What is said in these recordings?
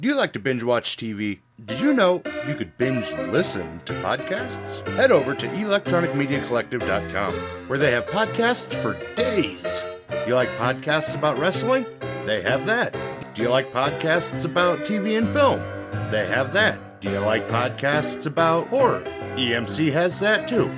Do you like to binge watch TV? Did you know you could binge listen to podcasts? Head over to electronicmediacollective.com, where they have podcasts for days. You like podcasts about wrestling? They have that. Do you like podcasts about TV and film? They have that. Do you like podcasts about horror? EMC has that too.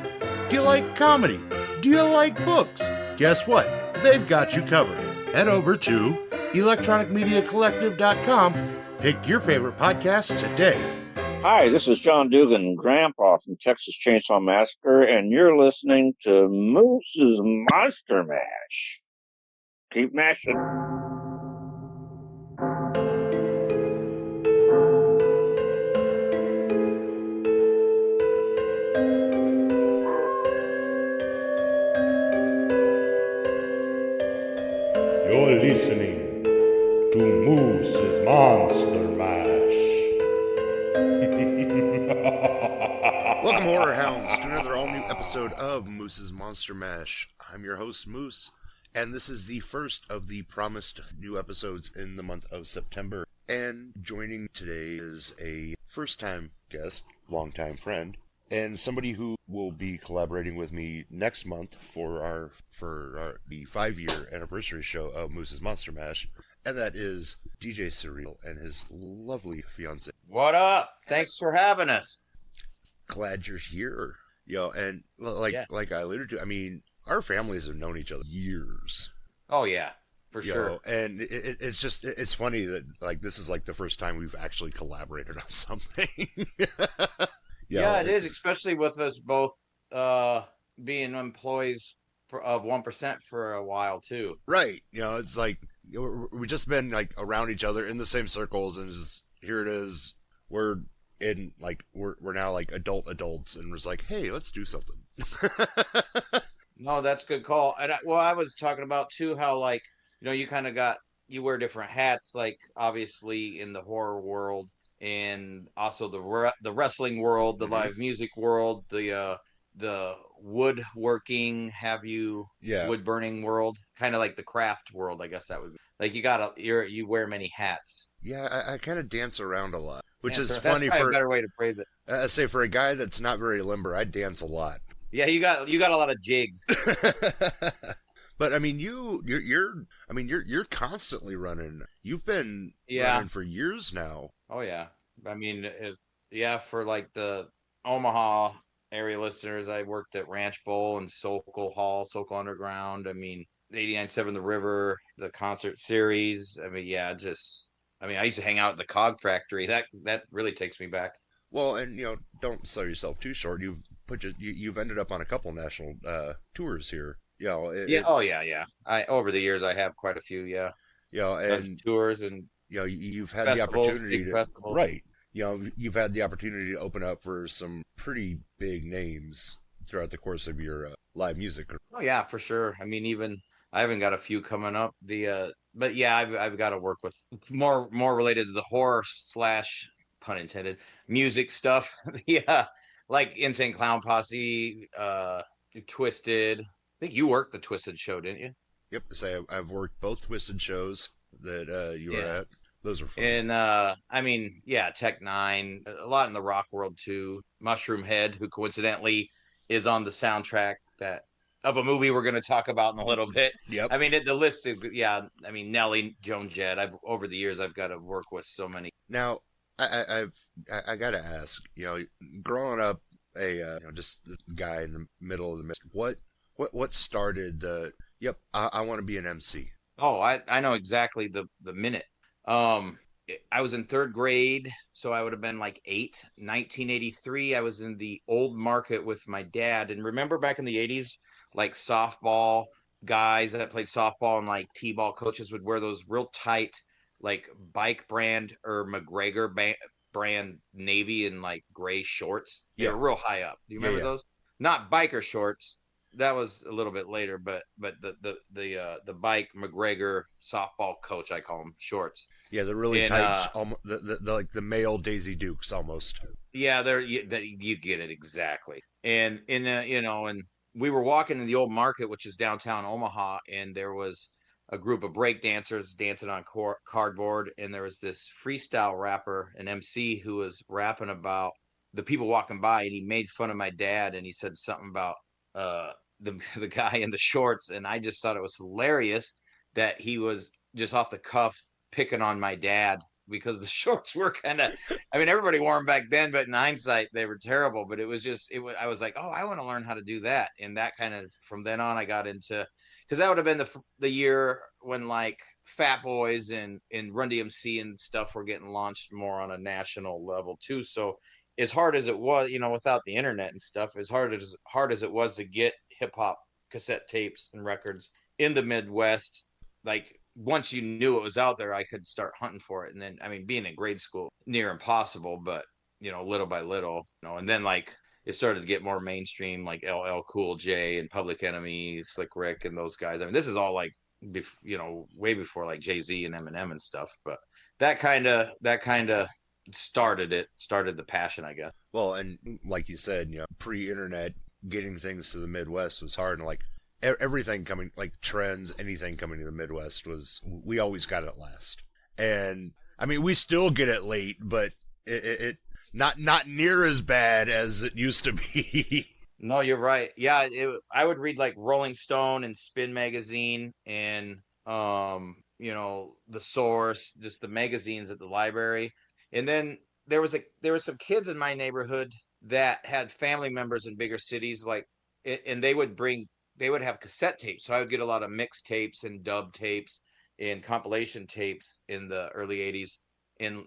Do you like comedy? Do you like books? Guess what? They've got you covered. Head over to electronicmediacollective.com. Pick your favorite podcast today. Hi, this is John Dugan, Grandpa from Texas Chainsaw Massacre, and you're listening to Moose's Monster Mash. Keep mashing. You're listening to Moose's Monster Mash. Welcome, Horror Hounds, to another all-new episode of Moose's Monster Mash. I'm your host, Moose, and this is the first of the promised new episodes in the month of September. And joining today is a first-time guest, longtime friend, and somebody who will be collaborating with me next month for the 5-year anniversary show of Moose's Monster Mash. And that is DJ Surreal and his lovely fiancé. What up? Thanks for having us. Glad you're here. And like I alluded to, I mean, our families have known each other years. Oh, yeah, for sure. And it's funny that, like, this is like the first time we've actually collaborated on something. Yeah, it is, especially with us both being employees of 1% for a while, too. Right. It's like, we've just been like around each other in the same circles, and here it is. We're now like adults, and was like, hey, let's do something. No, that's a good call. And I was talking about too how, like, you kind of you wear different hats, like obviously in the horror world, and also the wrestling world, the live music world, the woodworking, wood burning world, kind of like the craft world, I guess that would be. Like, you wear many hats. Yeah, I kind of dance around a lot, which is that's funny. For a better way to phrase it. I say, for a guy that's not very limber, I dance a lot. Yeah, you got a lot of jigs. But I mean, you're constantly running. You've been running for years now. Oh yeah, I mean, for like the Omaha area listeners, I worked at Ranch Bowl and Sokol Hall, Sokol Underground. I mean, 89.7 The River, the concert series. I mean, I used to hang out at the Cog Factory. That really takes me back. Well, and don't sell yourself too short. You've ended up on a couple national tours here. Over the years I have quite a few. Yeah. And tours, and you've had festivals, the opportunity big festivals. Right. You've had the opportunity to open up for some pretty big names throughout the course of your live music. Oh yeah, for sure. I mean, even I haven't got a few coming up. But yeah, I've got to work with more related to the horror / pun intended music stuff. Yeah, like Insane Clown Posse, Twisted. I think you worked the Twisted show, didn't you? Yep. So I've worked both Twisted shows that you were at. Those were fun. And Tech Nine, a lot in the rock world too. Mushroom Head, who coincidentally is on the soundtrack of a movie we're going to talk about in a little bit. Yep. I mean, the list of, Nelly, Joan Jett. Over the years, I've got to work with so many. Now, I got to ask, growing up just a guy in the middle of the mist, what started I want to be an MC? Oh, I know exactly the minute. I was in 3rd grade, so I would have been like 8. 1983, I was in the Old Market with my dad. And remember back in the 80s, like softball guys that played softball and like t-ball coaches would wear those real tight, like Bike brand or McGregor brand navy and like gray shorts. Yeah. They were real high up. Do you remember those? Not biker shorts. That was a little bit later, but the Bike McGregor softball coach, I call them, shorts. Yeah, they're really tight, the like the male Daisy Dukes almost. Yeah, you get it exactly. And and we were walking in the Old Market, which is downtown Omaha, and there was a group of break dancers dancing on cardboard, and there was this freestyle rapper, an MC, who was rapping about the people walking by, and he made fun of my dad, and he said something about uh the guy in the shorts, and I just thought it was hilarious that he was just off the cuff picking on my dad because the shorts were kind of, I mean, everybody wore them back then, but in hindsight they were terrible. But it was just, it was, I was like, oh, I want to learn how to do that. And that kind of, from then on I got into, because that would have been the year when like Fat Boys and Run DMC and stuff were getting launched more on a national level too. So as hard as it was, you know, without the internet and stuff, as hard as it was to get hip hop cassette tapes and records in the Midwest, like once you knew it was out there, I could start hunting for it. And then, I mean, being in grade school, near impossible, but you know, little by little, you know, and then like it started to get more mainstream, like LL Cool J and Public Enemy, Slick Rick, and those guys. I mean, this is all like, you know, way before like Jay-Z and Eminem and stuff. But that kind of started the passion, I guess. Well, and like you said, you know, pre-internet, getting things to the Midwest was hard, and like everything coming, like trends, anything coming to the Midwest was, we always got it last. And I mean, we still get it late, but it not near as bad as it used to be. No, you're right. Yeah, I would read like Rolling Stone and Spin magazine and you know, The Source, just the magazines at the library. And then there were some kids in my neighborhood that had family members in bigger cities, like, and they would have cassette tapes. So I would get a lot of mixtapes and dub tapes and compilation tapes in the early 80s. In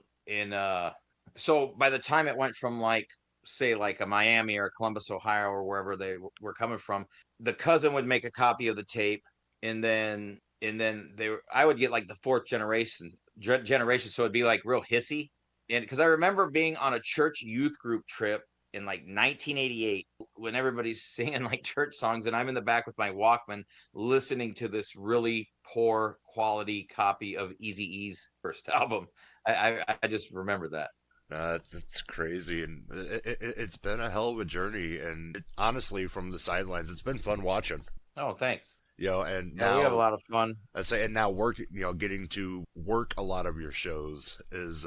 so by the time it went from like, say like a Miami or Columbus, Ohio, or wherever they were coming from, the cousin would make a copy of the tape, and then I would get like the fourth generation, so it'd be like real hissy. And because I remember being on a church youth group trip in like 1988 when everybody's singing like church songs, and I'm in the back with my Walkman listening to this really poor quality copy of Eazy-E's first album. I just remember that. It's crazy, and it's been a hell of a journey. And honestly, from the sidelines, it's been fun watching. Oh, thanks. You know, and Yeah, now we have a lot of fun. I say, and now getting to work a lot of your shows is,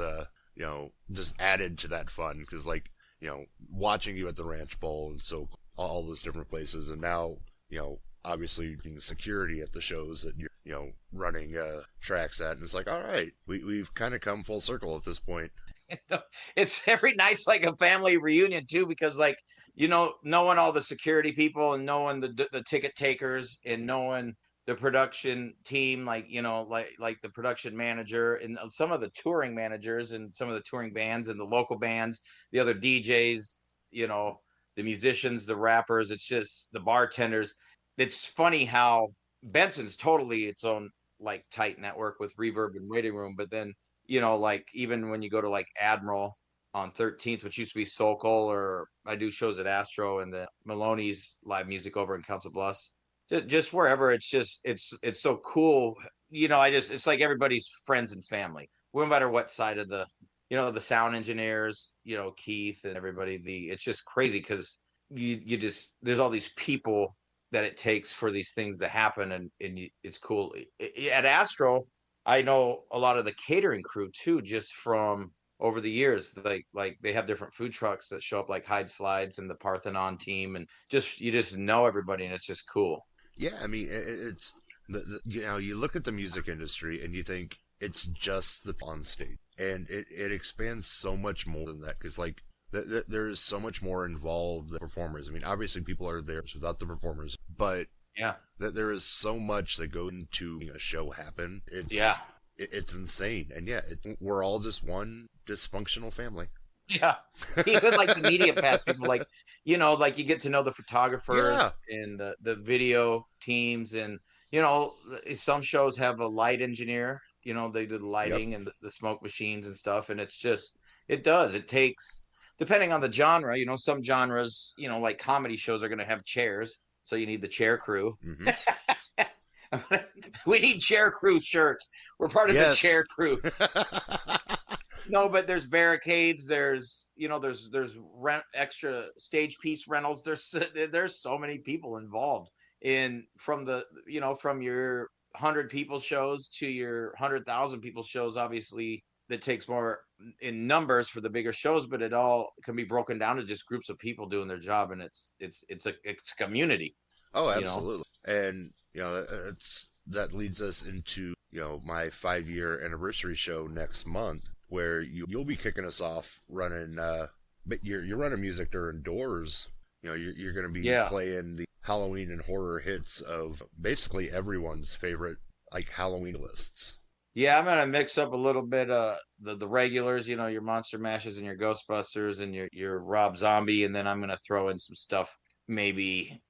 you know, just added to that fun, because like, you know, watching you at the Ranch Bowl and so all those different places, and now, you know, obviously being security at the shows that you're, you know, running tracks at, and it's like, all right, we've kind of come full circle at this point. It's every night's like a family reunion too, because like, you know, knowing all the security people and knowing the ticket takers and knowing the production team, like, you know, like the production manager and some of the touring managers and some of the touring bands and the local bands, the other DJs, you know, the musicians, the rappers, it's just the bartenders. It's funny how Benson's totally its own like tight network with Reverb and Waiting Room, but then, you know, like even when you go to like Admiral on 13th, which used to be Sokol, or I do shows at Astro and the Maloney's live music over in Council Bluffs, just wherever, it's just, it's so cool. You know, it's like everybody's friends and family, no matter what side of the, you know, the sound engineers, you know, Keith and everybody, it's just crazy because you just, there's all these people that it takes for these things to happen. And it's cool. At Astro, I know a lot of the catering crew too, just from over the years. Like they have different food trucks that show up, like Hyde Slides and the Parthenon team, and just, you just know everybody, and it's just cool. Yeah, I mean, it's you know, you look at the music industry and you think it's just the on stage, and it expands so much more than that, because like there is so much more involved than performers. I mean, obviously people are there without the performers, but yeah, that there is so much that goes into making a show happen. It's insane. And yeah, we're all just one dysfunctional family. Yeah, even like the media pass people, like, you know, like you get to know the photographers and the video teams, and you know, some shows have a light engineer. You know, they do the lighting and the smoke machines and stuff, and it's just, it takes, depending on the genre. You know, some genres, you know, like comedy shows are going to have chairs, so you need the chair crew. Mm-hmm. We need chair crew shirts. We're part of the chair crew. No, but there's barricades. There's, you know, there's extra stage piece rentals. There's so many people involved from the, you know, from your 100 people shows to your 100,000 people shows, obviously that takes more in numbers for the bigger shows, but it all can be broken down to just groups of people doing their job, and it's community. Oh, absolutely. And that leads us into my 5-year anniversary show next month, where you'll be kicking us off running. But you're running music during doors. You're going to be playing the Halloween and horror hits of basically everyone's favorite like Halloween lists. Yeah, I'm gonna mix up a little bit the regulars, your Monster Mashes and your Ghostbusters and your Rob Zombie, and then I'm gonna throw in some stuff maybe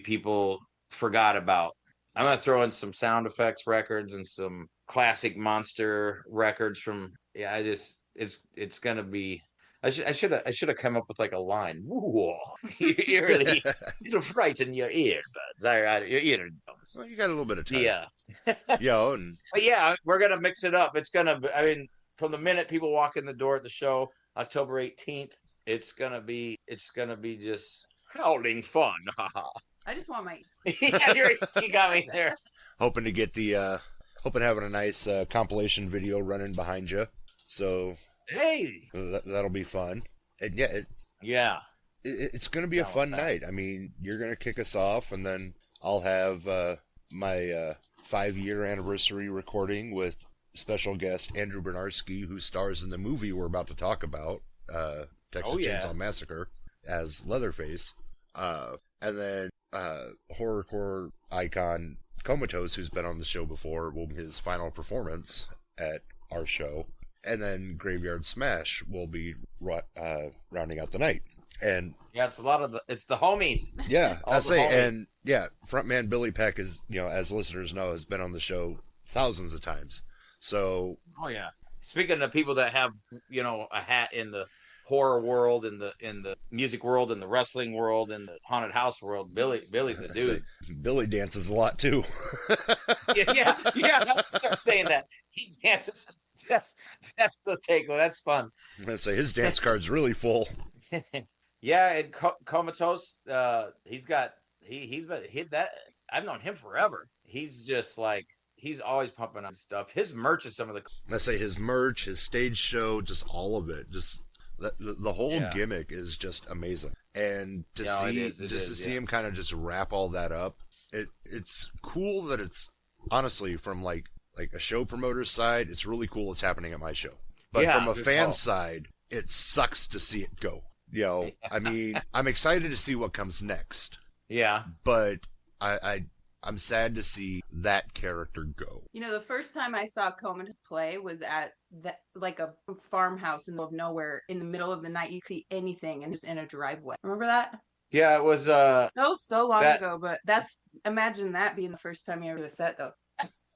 people forgot about. I'm gonna throw in some sound effects records and some classic monster records from it's gonna be. I should have come up with like a line. Whoa, you really it'll frighten your earbuds. Your eardrums. Well, you got a little bit of time. Yeah. But yeah, we're gonna mix it up. It's gonna. I mean, from the minute people walk in the door at the show, October 18th, it's gonna be just howling fun. I just want my. Yeah, you got me there. Hoping to get hoping having a nice compilation video running behind you. So. Hey, that'll be fun. And it's going to be a fun night. I mean, you're going to kick us off, and then I'll have my 5-year anniversary recording with special guest Andrew Bernarski, who stars in the movie we're about to talk about, Texas Chainsaw Massacre, as Leatherface. And then horrorcore icon Comatose, who's been on the show before, will be his final performance at our show. And then Graveyard Smash will be rounding out the night. And it's the homies. Yeah, I say, homies. And frontman Billy Peck is, as listeners know, has been on the show thousands of times. So, speaking of people that have, a hat in the horror world, in the music world, in the wrestling world, in the haunted house world, Billy's the dude. Billy dances a lot too. yeah. Start saying that he dances. That's the takeaway. That's fun. I'm gonna say his dance card's really full. Yeah, and Comatose, he's been that. I've known him forever. He's just like he's always pumping on stuff. His merch is some of the. I say his merch, his stage show, just all of it. Just the whole gimmick is just amazing. And to see him kind of just wrap all that up, it's cool that it's honestly from like a show promoter's side, it's really cool it's happening at my show. But from a fan side, it sucks to see it go. I mean, I'm excited to see what comes next. Yeah. But I'm sad to see that character go. The first time I saw Comatose play was at a farmhouse in the middle of nowhere. In the middle of the night, you could see anything, and just in a driveway. Remember that? Yeah, it was. That was so long ago, but imagine that being the first time you ever did a set, though.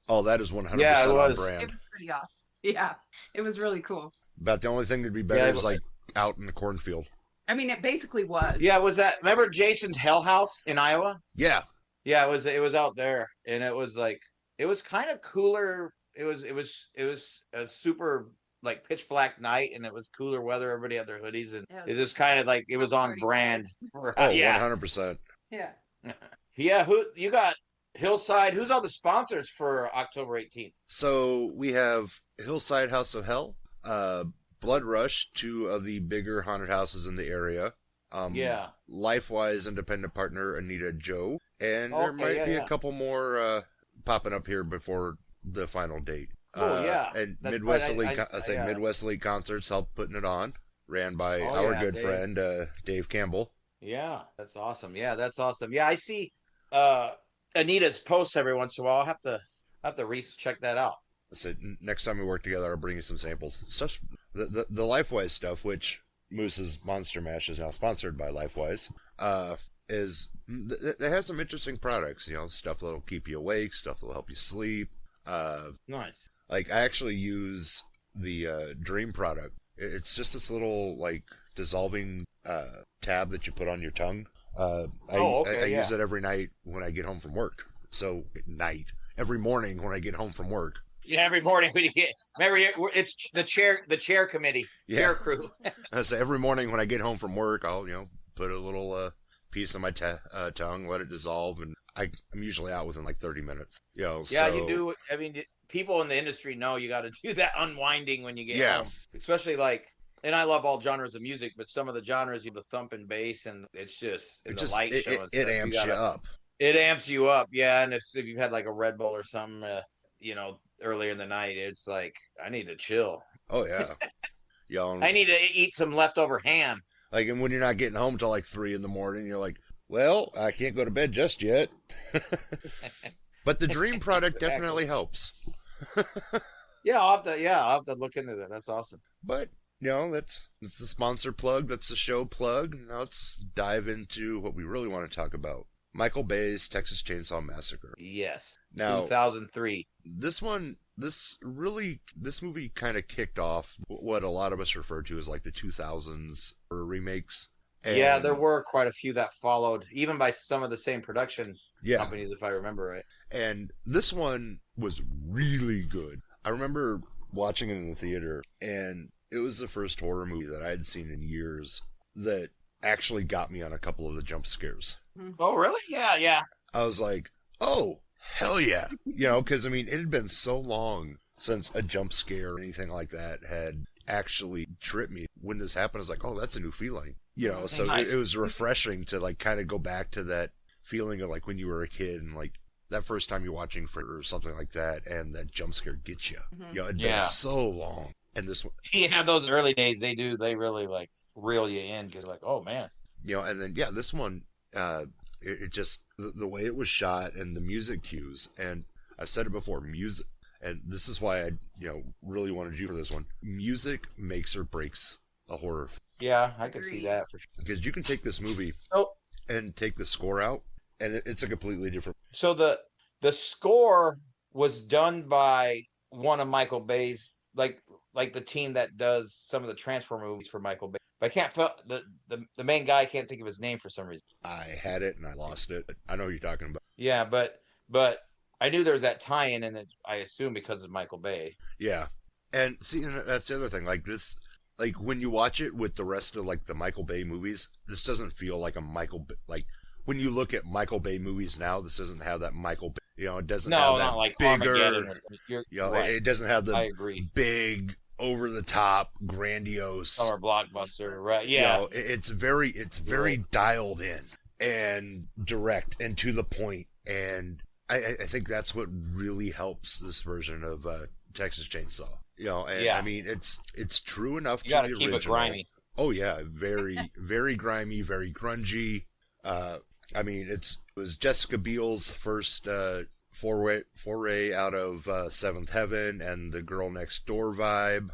Oh, that is 100% on brand. It was pretty awesome. Yeah, it was really cool. About the only thing that'd be better is like out in the cornfield. I mean, it basically was. Yeah, was that? Remember Jason's Hell House in Iowa? Yeah. Yeah, it was out there, and it was like it was kind of cooler. It was a super like pitch black night, and it was cooler weather. Everybody had their hoodies, and it was kind of like it was on brand. 100%. Yeah. Yeah. Who you got? Hillside. Who's all the sponsors for October 18th? So we have Hillside House of Hell, Blood Rush, 2 of the bigger haunted houses in the area. LifeWise independent partner Anita Joe, and there might be a couple more popping up here before the final date. And Midwest Elite Concerts helped putting it on, ran by our good friend Dave Campbell. Yeah, that's awesome. Yeah, I see Anita's posts every once in a while. I'll have to check that out. I said next time we work together, I'll bring you some samples. Stuff the LifeWise stuff, which Moose's Monster Mash is now sponsored by LifeWise. They have some interesting products. Stuff that'll keep you awake, stuff that'll help you sleep. Nice. Like I actually use the Dream product. It's just this little like dissolving tab that you put on your tongue. I use it every night when I get home from work. So every morning when I get home from work. Yeah, every morning when you get. Remember, it's the chair committee, chair crew. I say every morning when I get home from work, I'll put a little piece on my tongue, let it dissolve, and I'm usually out within like 30 minutes. Yeah, so, you do. I mean, people in the industry know you got to do that unwinding when you get home, especially like. And I love all genres of music, but some of the genres, you have the thump and bass, and it's just in the light show. It amps you up. It amps you up, yeah. And if you've had like a Red Bull or something, earlier in the night, it's like I need to chill. Oh yeah, I need to eat some leftover ham. Like, and when you're not getting home till like 3 a.m, you're like, well, I can't go to bed just yet. But the Dream product definitely helps. Yeah, I'll have to look into that. That's awesome. But that's the sponsor plug. That's the show plug. Now let's dive into what we really want to talk about. Michael Bay's Texas Chainsaw Massacre. Yes. Now, 2003. This movie kind of kicked off what a lot of us refer to as like the 2000s or remakes. And yeah, there were quite a few that followed, even by some of the same production companies, if I remember right. And this one was really good. I remember watching it in the theater, and it was the first horror movie that I had seen in years that actually got me on a couple of the jump scares. Oh, really? Yeah. I was like, oh, hell yeah. Because, it had been so long since a jump scare or anything like that had actually tripped me. When this happened, I was like, oh, that's a new feeling. So nice. It was refreshing to, like, kind of go back to that feeling of, like, when you were a kid and, like, that first time you're watching or something like that, and that jump scare gets you. It'd been so long. And this one, those early days, they really like reel you in. Cause like, oh man, and then this one, it just the way it was shot and the music cues, and I've said it before, music, and this is why I really wanted you for this one. Music makes or breaks a horror film. Yeah, I can see that for sure. Because you can take this movie and take the score out, and it's a completely different. So the score was done by one of Michael Bay's like the team that does some of the Transformer movies for Michael Bay. But I can't the main guy, I can't think of his name for some reason. I had it and I lost it. I know what you're talking about. Yeah, but I knew there was that tie-in, and I assume because of Michael Bay. Yeah, and see, that's the other thing. Like this, like when you watch it with the rest of like the Michael Bay movies, this doesn't feel like a Michael Bay, like. When you look at Michael Bay movies now, this doesn't have that Michael Bay, it doesn't have that not like bigger, right. It doesn't have the I agree. Big, over the top, grandiose summer blockbuster, right? Yeah. It's very dialed in and direct and to the point. And I think that's what really helps this version of Texas Chainsaw. It's true enough. You got to keep it grimy. Oh yeah, very, very grimy, very grungy. It was Jessica Biel's first foray out of Seventh Heaven and the Girl Next Door vibe.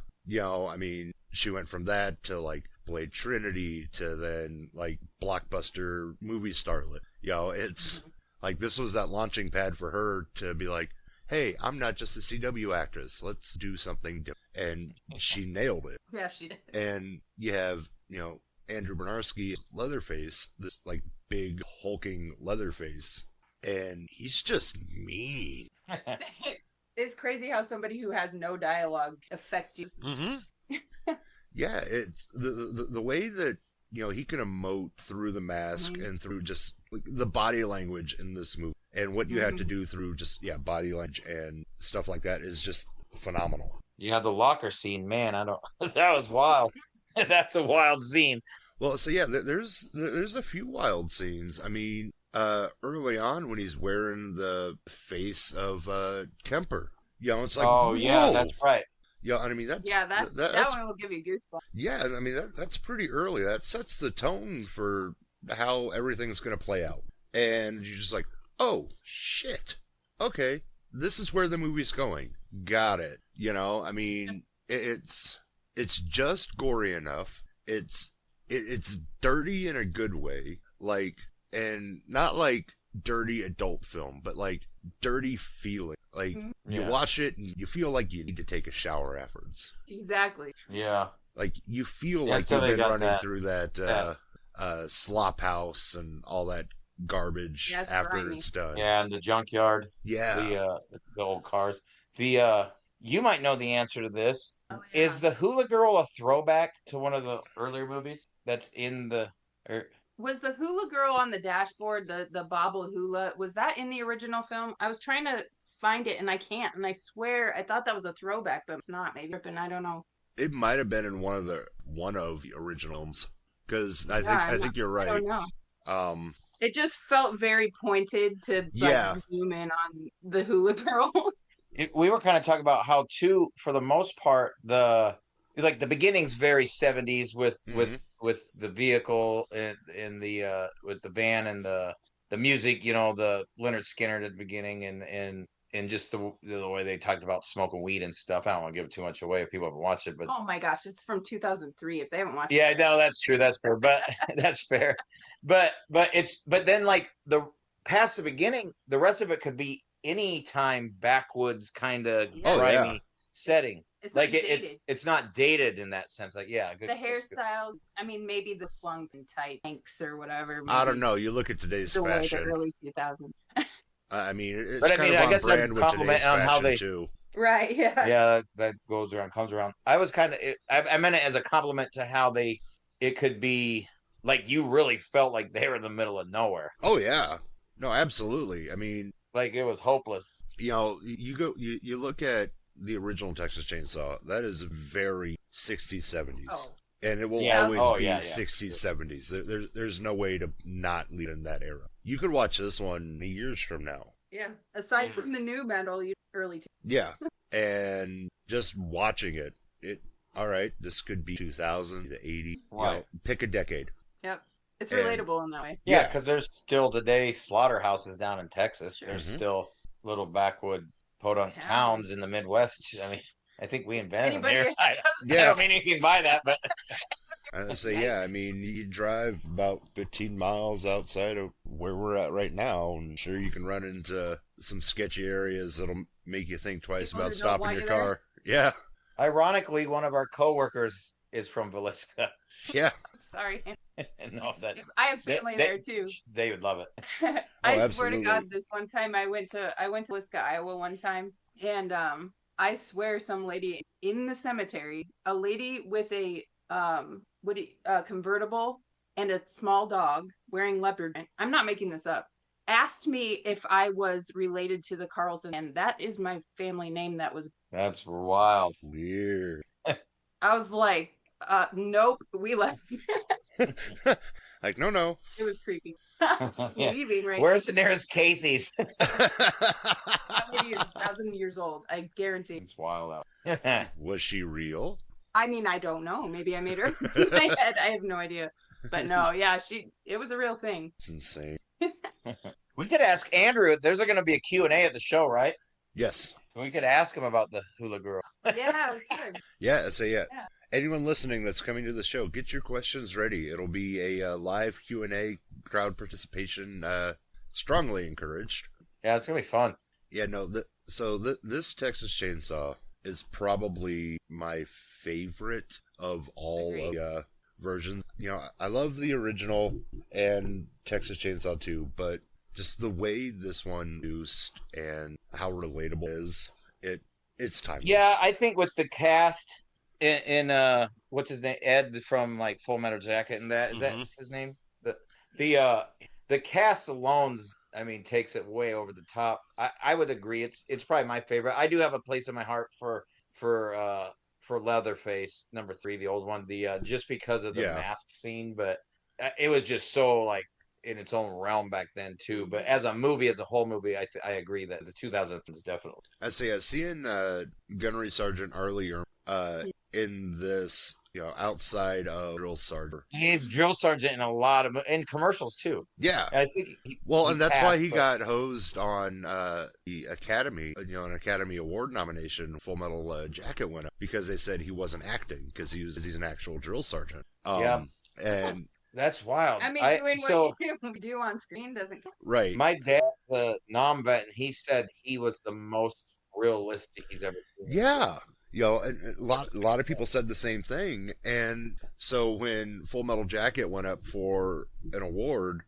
She went from that to like Blade Trinity to then like blockbuster movie starlet. It's like this was that launching pad for her to be like, hey, I'm not just a CW actress. Let's do something different. And she nailed it. Yeah, she did. And you have, Andrew Bernarski, Leatherface, this like big hulking Leatherface, and he's just mean. It's crazy how somebody who has no dialogue affects you. Mm-hmm. Yeah, it's the way that he can emote through the mask and through just like, the body language in this movie, and what you have to do through just body language and stuff like that is just phenomenal. Yeah, the locker scene, man, that was wild. That's a wild scene. Well, so there's a few wild scenes. Early on when he's wearing the face of Kemper, it's like, oh yeah, whoa. That's right. That one will give you goosebumps. Yeah, that's pretty early. That sets the tone for how everything's going to play out, and you're just like, oh shit, okay, this is where the movie's going. Got it. It's just gory enough. It's dirty in a good way, and not like dirty adult film, but like dirty feeling. Like you watch it and you feel like you need to take a shower afterwards. Exactly. Yeah. Like you feel like you've been running through that slop house and all that garbage after grimy. It's done. Yeah, and the junkyard. Yeah. The old cars. You might know the answer to this. Oh, yeah. Is the Hula Girl a throwback to one of the earlier movies that's in the... Was the hula girl on the dashboard, the bobble hula, was that in the original film? I was trying to find it and I can't, and I swear I thought that was a throwback, but it's not. Maybe, and I don't know. It might have been in one of the originals, because I think you're I don't right. know. It just felt very pointed to zoom in on the hula girl. We were kind of talking about how too, for the most part, the beginning's very 70s with the vehicle and the with the van and the music, the Leonard Skinner at the beginning and just the way they talked about smoking weed and stuff. I don't want to give it too much away if people haven't watched it, but oh my gosh, it's from 2003. If they haven't watched it, no, that's true, that's fair, but that's fair, but then like the past the beginning, the rest of it could be any time backwoods kind of grimy setting. It's like it's not dated in that sense. Like good. The hairstyles. I mean, maybe the slung and tight tanks or whatever. I don't know. You look at today's fashion. The early 2000s. I mean, it's kind of on guess brand with today's on how fashion too. Right. Yeah. Yeah, that goes around, comes around. I was kind of. I meant it as a compliment to how it could be like you really felt like they were in the middle of nowhere. Oh yeah. No, absolutely. I mean, like it was hopeless. You look at the original Texas Chainsaw. That is very 60s, 70s. Oh. And it will always be 60s, 70s. There's no way to not lead in that era. You could watch this one years from now. Yeah. Aside from the new metal, early. Yeah. And just watching it, all right, this could be 2000 to 80. Right. Pick a decade. Yep. It's relatable in that way. Yeah, because there's still today slaughterhouses down in Texas. Sure. There's still little backwood podunk towns in the Midwest. I mean, I think we invented them here. I don't mean anything by that, but I say, I mean, you drive about 15 miles outside of where we're at right now, and sure you can run into some sketchy areas that'll make you think twice about stopping your car. Yeah. Ironically, one of our coworkers is from Villisca. Yeah. Sorry. No, I have family there too. They would love it. I swear to God, this one time I went to Villisca, Iowa one time, and I swear some lady in the cemetery, a lady with a convertible and a small dog wearing leopard print, I'm not making this up, asked me if I was related to the Carlson, and that is my family name. That's wild. Weird. I was like, nope, we left. Like, no. It was creepy. Leaving right. Where's the nearest Casey's? That lady is 1,000 years old, I guarantee. It's wild out. Was she real? I mean, I don't know. Maybe I made her in my head. I have no idea. But no, yeah, it was a real thing. It's insane. We could ask Andrew. There's going to be a Q&A at the show, right? Yes. We could ask him about the hula girl. Yeah, we could. Yeah, I'd say yeah. Anyone listening that's coming to the show, get your questions ready. It'll be a live Q&A, crowd participation, strongly encouraged. Yeah, it's going to be fun. Yeah, no, this Texas Chainsaw is probably my favorite of all of the versions. I love the original and Texas Chainsaw 2, but just the way this one produced and how relatable it is, it's timeless. Yeah, I think with the cast in what's his name, Ed from like Full Metal Jacket, and that is that his name? The cast alone, I mean, takes it way over the top. I would agree. It's probably my favorite. I do have a place in my heart for Leatherface #3, the old one. Just because of the mask scene, but it was just so like in its own realm back then too. But as a movie, as a whole movie, I agree that the 2000s is definitely. I say, seeing Gunnery Sergeant Arlie in this, outside of Drill Sergeant. He's Drill Sergeant in a lot of commercials too. Yeah, I think. And that's why he got hosed on the Academy, an Academy Award nomination. Full Metal Jacket went up because they said he wasn't acting because he's an actual drill sergeant. And. That's wild. I mean, doing what you do on screen doesn't count. Right. My dad, the Nam vet, and he said he was the most realistic he's ever seen. Yeah. And a lot of people said the same thing. And so when Full Metal Jacket went up for an award,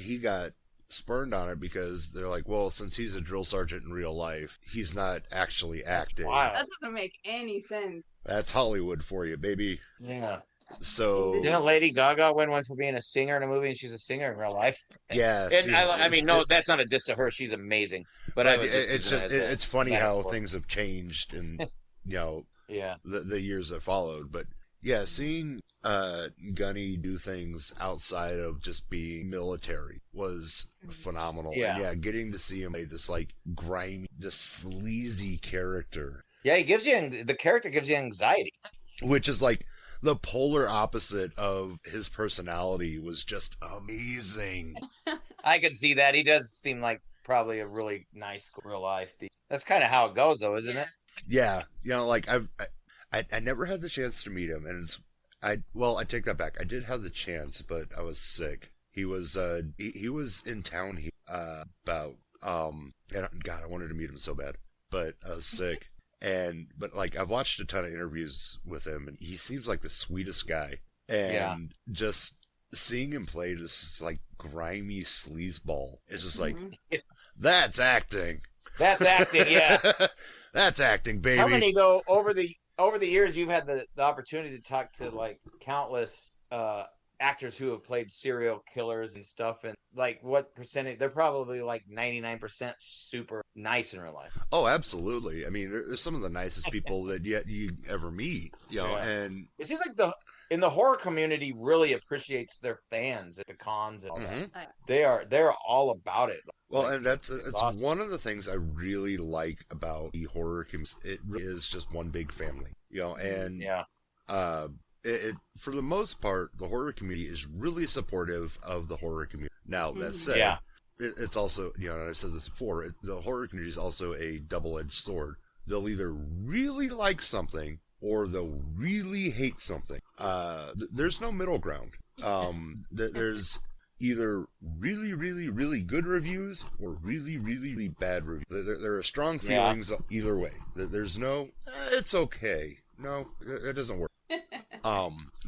he got spurned on it because they're like, well, since he's a drill sergeant in real life, he's not actually acting. Wow. That doesn't make any sense. That's Hollywood for you, baby. Yeah. So Didn't Lady Gaga win one for being a singer in a movie, and she's a singer in real life? yeah, And see, I mean, no, that's not a diss to her. She's amazing. But I was just it's using it just as a it's funny how metaphor. things have changed in Yeah. the years that followed. But yeah, seeing Gunny do things outside of just being military was phenomenal. Yeah. And yeah, getting to see him play this like grimy, just sleazy character, Yeah, the character gives you anxiety. which is like the polar opposite of his personality, was just amazing. I could see that. He does seem like probably a really nice real life. That's kind of how it goes, though, isn't it? Yeah, like I never had the chance to meet him, and I take that back. I did have the chance, but I was sick. He was he was in town about and God, I wanted to meet him so bad, but I was sick. But like I've watched a ton of interviews with him, and he seems like the sweetest guy. And just seeing him play this like grimy sleazeball is just like that's acting. That's acting, yeah. That's acting, baby. How many though over the years you've had the opportunity to talk to like countless actors who have played serial killers and stuff, and like what percentage? They're probably like 99% super nice in real life. Oh, absolutely. I mean, they're some of the nicest people that you ever meet, and it seems like the horror community really appreciates their fans at the cons and all that. They're all about it. Well, like, and it's awesome. one of the things I really like about the horror community. It really is just one big family, and for the most part, the horror community is really supportive of the horror community. Now, that said, it's also, and I've said this before, the horror community is also a double-edged sword. They'll either really like something or they'll really hate something. There's no middle ground. There's either really, really, really good reviews or really, really, really bad reviews. There are strong feelings either way. There's no, it's okay. No, it doesn't work.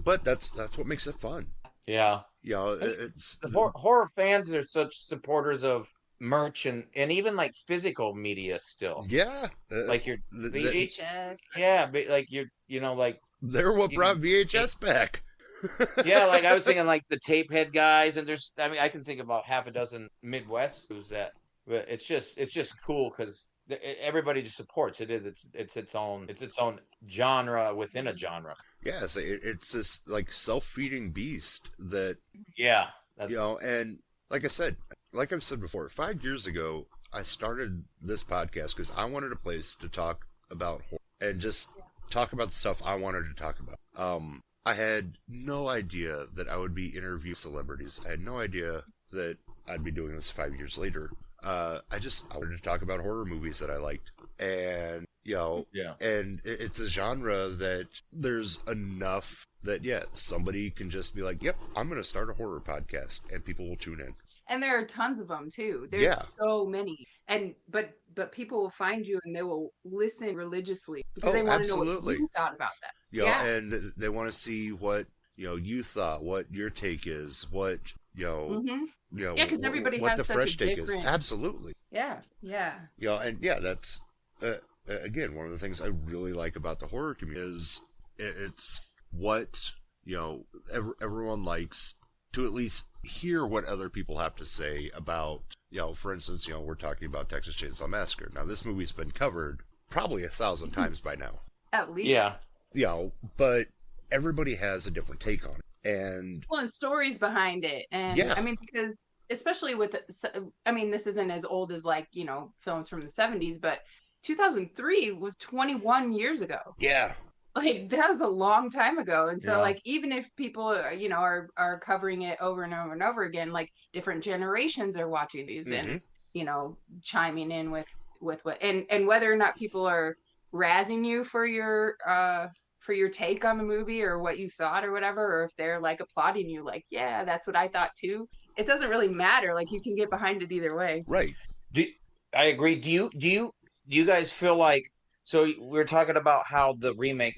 But that's what makes it fun. Yeah. It's horror fans are such supporters of merch and even like physical media still. Yeah. Like your VHS. Yeah, like like they're what brought VHS back. Yeah, like I was thinking like the tape head guys, and I can think about half a dozen Midwest who's that, but it's just cool because everybody just supports it. It's its own genre within a genre. Yeah, so it's this like self-feeding beast that that's and like I've said before, 5 years ago I started this podcast because I wanted a place to talk about horror and just talk about the stuff I wanted to talk about. I had no idea that I would be interviewing celebrities. I had no idea that I'd be doing this 5 years later. I wanted to talk about horror movies that I liked. And, and it's a genre that there's enough that, somebody can just be like, yep, I'm going to start a horror podcast, and people will tune in. And there are tons of them too. There's so many. And but people will find you and they will listen religiously because they want to know what you thought about that. And they want to see what you thought, what your take is, what because everybody what has the such fresh a take different... is. Absolutely. Yeah. And that's again one of the things I really like about the horror community is it's what everyone likes to at least hear what other people have to say about, for instance, we're talking about Texas Chainsaw Massacre. Now, this movie's been covered probably 1,000 times by now. At least. Yeah. But everybody has a different take on it. And stories behind it. And I mean, because especially with, this isn't as old as films from the 70s, but 2003 was 21 years ago. Yeah. Like that was a long time ago. And so like even if people are covering it over and over and over again, like different generations are watching these and chiming in with what and whether or not people are razzing you for your take on the movie or what you thought or whatever, or if they're like applauding you like, yeah, that's what I thought too. It doesn't really matter. Like you can get behind it either way. Right. I agree. Do you guys feel like, so we're talking about how the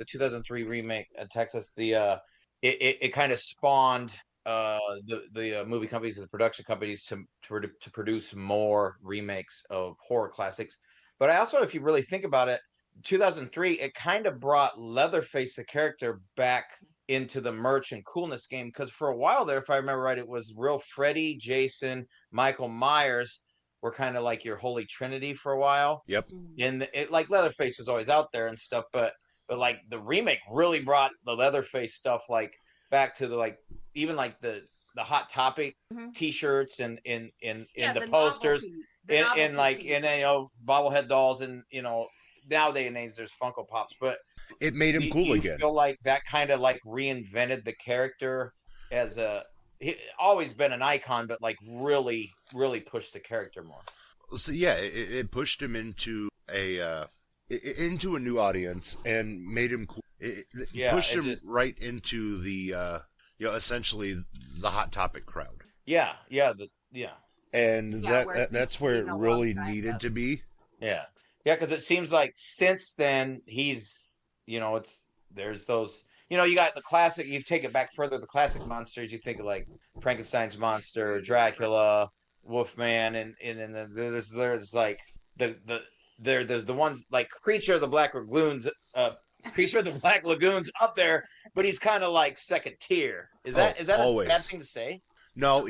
2003 remake at Texas, it kind of spawned the movie companies and the production companies to produce more remakes of horror classics. But I also, if you really think about it, 2003, it kind of brought Leatherface, the character, back into the merch and coolness game, because for a while there, if I remember right, it was real Freddy, Jason, Michael Myers were kind of like your holy trinity for a while. Yep. And it, like, Leatherface was always out there and stuff, but like the remake really brought the Leatherface stuff like back to the, like, even like the Hot Topic T-shirts and in the posters and like in, you know, bobblehead dolls, and, you know, nowadays there's Funko Pops, but it made him cool again. You feel like that kind of like reinvented the character as he always been an icon, but like really pushed the character more. So yeah, it pushed him into a new audience and made him cool. It pushed him right into the you know, essentially the Hot Topic crowd. Yeah. And that's where it really needed to be. Yeah, because it seems like since then he's, you know, there's those, you know, you got the classic. You take it back further, the classic monsters. You think of like Frankenstein's monster, Dracula, Wolfman, and then there's like there's the ones like Creature of the Black Lagoons. Creature of the Black Lagoons up there, but he's kind of like second tier. Is that always a bad thing to say? No,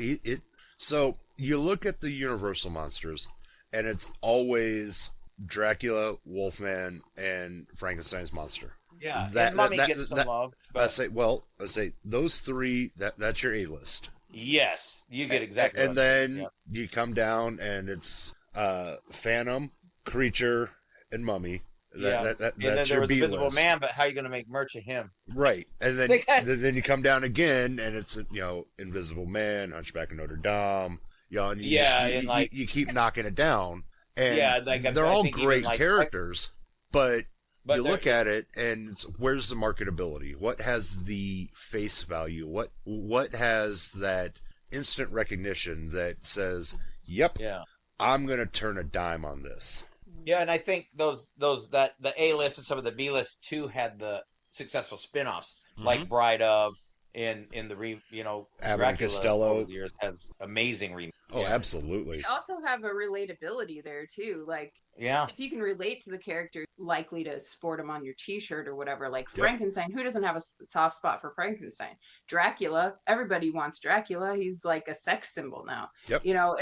so you look at the Universal monsters, and it's always Dracula, Wolfman, and Frankenstein's monster. Yeah, and Mummy gets some love. But... I say those three. That's your A-list. Yes, you get exactly. And then you come down, and it's Phantom, Creature, and Mummy. And then there was Invisible Man, but how are you going to make merch of him? Right, and then then you come down again, and it's, you know, Invisible Man, Hunchback of Notre Dame, you know, and you keep knocking it down, and they're all great characters, but you look at it, and where's the marketability? What has the face value? What has that instant recognition that says, "Yep, I'm going to turn a dime on this." Yeah, and I think the A-list and some of the B-list too had the successful spin-offs, like Bride of, in the you know, Abbott Costello over the years has amazing remakes. Oh, absolutely. You also have a relatability there too. Like, if you can relate to the character, likely to sport him on your T-shirt or whatever. Like Frankenstein, who doesn't have a soft spot for Frankenstein? Dracula, everybody wants Dracula. He's like a sex symbol now. Yep. You know,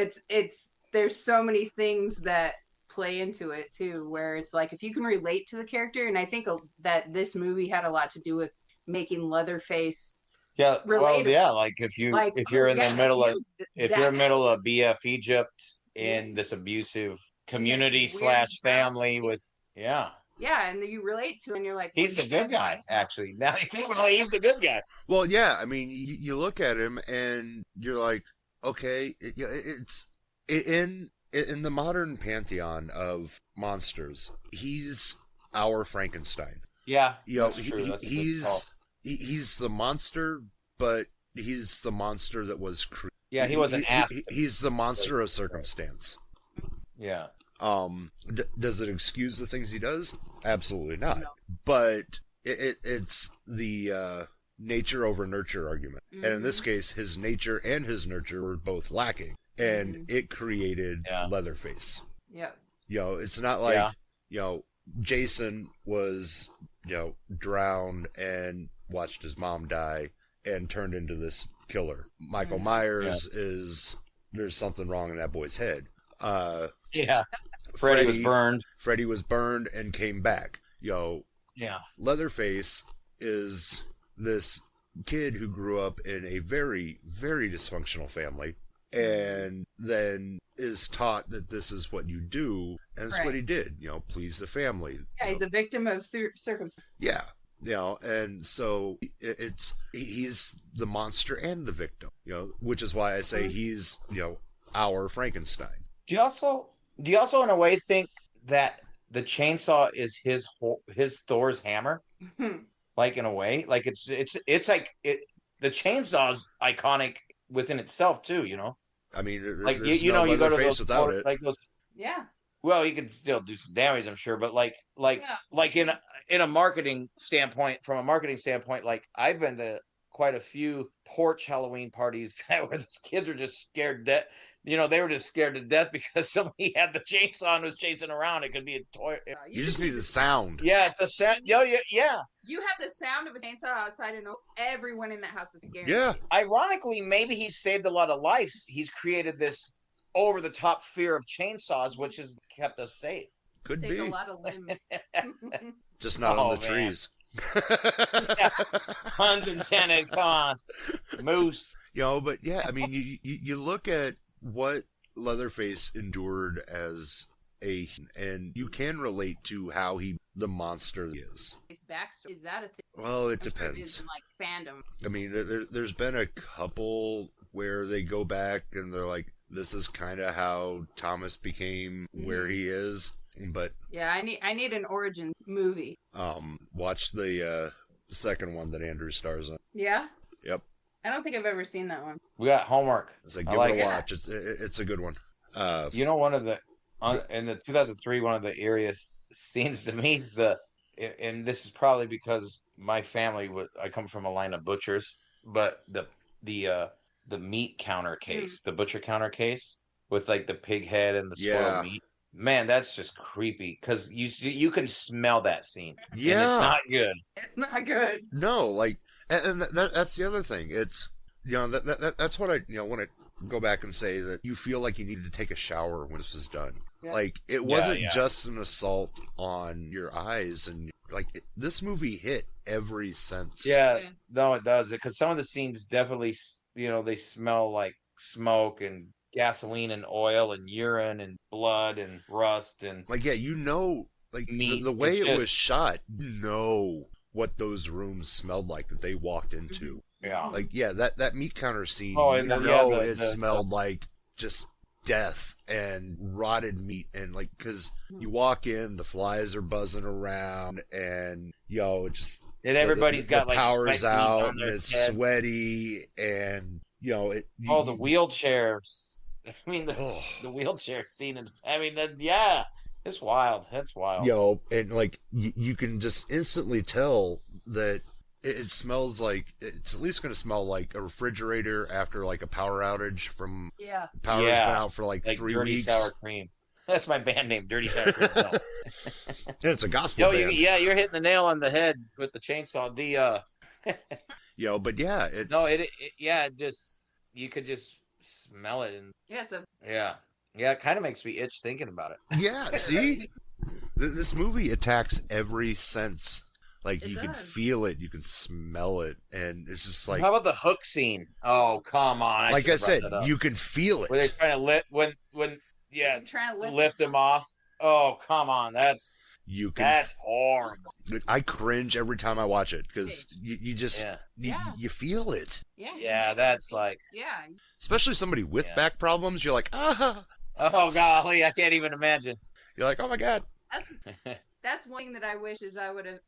there's so many things that play into it too, where it's like if you can relate to the character, and I think that this movie had a lot to do with making Leatherface relatable. Like if you're in the middle of BF Egypt in this abusive community / family with and you relate to, and you're like, he's the good guy. Actually, now you think about it, he's the good guy. Well, yeah, I mean, you look at him and you're like, okay, it's in the modern pantheon of monsters, he's our Frankenstein. Yeah, you know, he's the monster, but he's the monster that was created. Yeah, he wasn't asked. He's the monster of circumstance. Yeah. Does it excuse the things he does? Absolutely not. No. But it's the nature over nurture argument, and in this case, his nature and his nurture were both lacking. And it created Leatherface. Yeah. You know, it's not like, you know, Jason was, you know, drowned and watched his mom die and turned into this killer. Michael Myers there's something wrong in that boy's head. Freddy was burned. Freddy was burned and came back. You know, Leatherface is this kid who grew up in a very, very dysfunctional family, and then is taught that this is what you do, and it's what he did, you know, please the family. Yeah, he's a victim of circumstance. Yeah, you know, and so he's the monster and the victim, you know, which is why I say he's, you know, our Frankenstein. Do you also in a way think that the chainsaw is his Thor's hammer? Like, in a way, like it's like the chainsaw's iconic within itself too, you know. I mean, like you know, you go to those without it. Like those. Yeah. Well, you can still do some damage, I'm sure, but like in a marketing standpoint, like I've been to quite a few porch Halloween parties where those kids were just scared death. You know, they were just scared to death because somebody had the chainsaw and was chasing around. It could be a toy. You just need the sound. Yeah, the sound. Yeah. You have the sound of a chainsaw outside, and everyone in that house is guaranteed. Yeah. Ironically, maybe he's saved a lot of lives. He's created this over-the-top fear of chainsaws, which has kept us safe. Could Saved be. a lot of limbs. Just not on the man. trees. Yeah. Puns intended. Come on. Moose. You know, but yeah, I mean, you look at what Leatherface endured as and you can relate to how the monster is. His backstory, is that a thing? Well, it depends. In, like, fandom. I mean, there's been a couple where they go back and they're like, this is kind of how Thomas became where he is. But yeah, I need an origin movie. Watch the second one that Andrew stars in. Yeah. Yep. I don't think I've ever seen that one. We got homework. It's like, give it a watch. It's a good one. You know, one of the in the 2003, one of the eeriest scenes to me is and this is probably because my family I come from a line of butchers, but the meat counter case, the butcher counter case with like the pig head and the spoiled meat. Man, that's just creepy because you can smell that scene. Yeah, and it's not good. It's not good. No, like, and that's the other thing. It's, you know, that's what I, you know, want to go back and say that you feel like you needed to take a shower when this is done. Yeah. Like, it wasn't just an assault on your eyes, and like this movie hit every sense. Yeah, no, it does. Because some of the scenes definitely, you know, they smell like smoke and gasoline and oil and urine and blood and rust and like, yeah, you know, like the way it was shot, you know what those rooms smelled like that they walked into. Yeah, like, yeah, that meat counter scene, it smelled like just death and rotted meat, and like, because you walk in, the flies are buzzing around, and it just, and everybody's got like power's out and it's sweaty, and the wheelchairs. I mean, the wheelchair scene. I mean, it's wild. That's wild. And like you can just instantly tell that it smells like it's at least going to smell like a refrigerator after like a power outage from power's been out for like 3 Dirty weeks. Sour Cream. That's my band name, Dirty Sour Cream. No. It's a gospel band. You're hitting the nail on the head with the chainsaw. But yeah, just you could just smell it, and it kind of makes me itch thinking about it. Yeah, see, this movie attacks every sense. Like, you can feel it, you can smell it, and it's just like. How about the hook scene? Oh, come on! Like I said, you can feel it. Where they're trying to lift him off. Oh, come on! That's horrible. I cringe every time I watch it because you just you feel it. Yeah, that's like especially somebody with back problems. You're like, ah. Oh golly, I can't even imagine. You're like, oh my god. That's one thing that I wish I would have.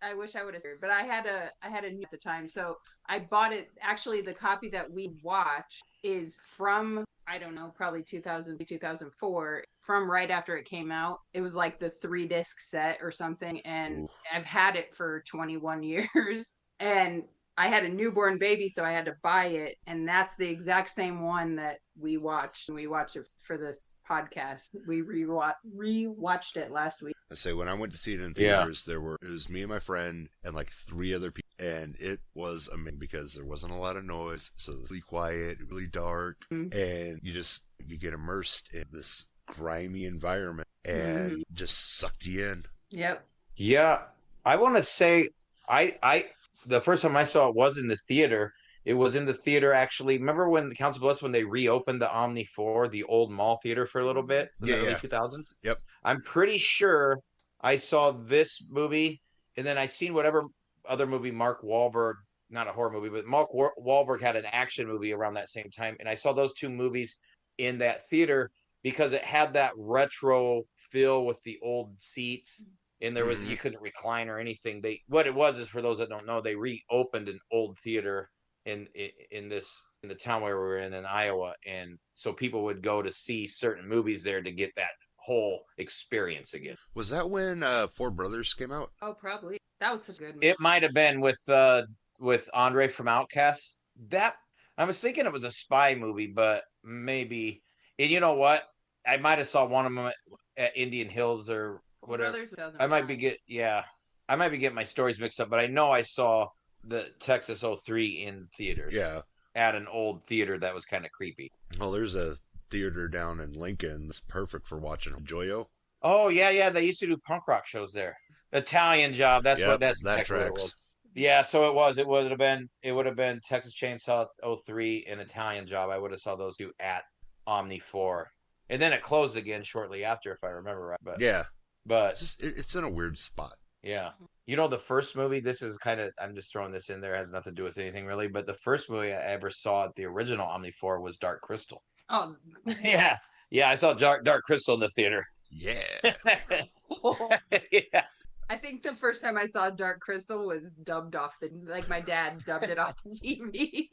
But I had a new at the time, so I bought it. Actually, the copy that we watched is from, I don't know, probably 2000, 2004, from right after it came out. It was like the 3-disc set or something, and I've had it for 21 years. And I had a newborn baby, so I had to buy it, and that's the exact same one that we watched. We watched it for this podcast. We rewatched it last week. I say, when I went to see it in theaters, it was me and my friend and like 3 other people, and it was amazing because there wasn't a lot of noise, so it was really quiet, really dark, and you get immersed in this grimy environment, and just sucked you in. Yep. Yeah, I want to say, the first time I saw it was in the theater. It was in the theater, actually. Remember when the Council Bliss, when they reopened the Omni 4, the old mall theater, for a little bit in the early 2000s? Yep. I'm pretty sure I saw this movie, and then I seen whatever other movie Mark Wahlberg, not a horror movie, but Mark Wahlberg had an action movie around that same time. And I saw those 2 movies in that theater because it had that retro feel with the old seats. And there was, you couldn't recline or anything. What it was is, for those that don't know, they reopened an old theater in the town where we were in Iowa, and so people would go to see certain movies there to get that whole experience again. Was that when Four Brothers came out? Oh, probably. That was such a good movie. It might have been with with Andre from Outkast. That I was thinking it was a spy movie, but maybe. And you know what? I might have saw one of them at Indian Hills or whatever. I might be I might be getting my stories mixed up, but I know I saw the Texas 03 in theaters. Yeah. At an old theater that was kind of creepy. Well, there's a theater down in Lincoln that's perfect for watching Joyo. Oh yeah, they used to do punk rock shows there. Italian Job, that's Yep, that's that exactly what it tracks. was. Yeah, so it would have been Texas Chainsaw 03 and Italian Job. I would have saw those two at Omni 4. And then it closed again shortly after, if I remember right. But Yeah. But it's in a weird spot. Yeah. You know, the first movie, this is kind of, I'm just throwing this in there, has nothing to do with anything really, but the first movie I ever saw at the original Omni 4 was Dark Crystal. Oh, yeah. Yeah, I saw Dark Crystal in the theater. Yeah. Yeah. I think the first time I saw Dark Crystal was dubbed off my dad dubbed it off the TV.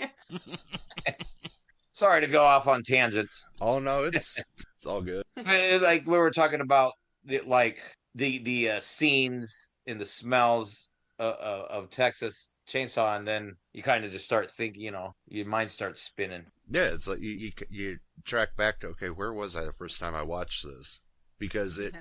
Sorry to go off on tangents. Oh no, it's all good. Like we were talking about the scenes and the smells of Texas Chainsaw, and then you kind of just start thinking, your mind starts spinning. Yeah, it's like you track back to, okay, where was I the first time I watched this? Because it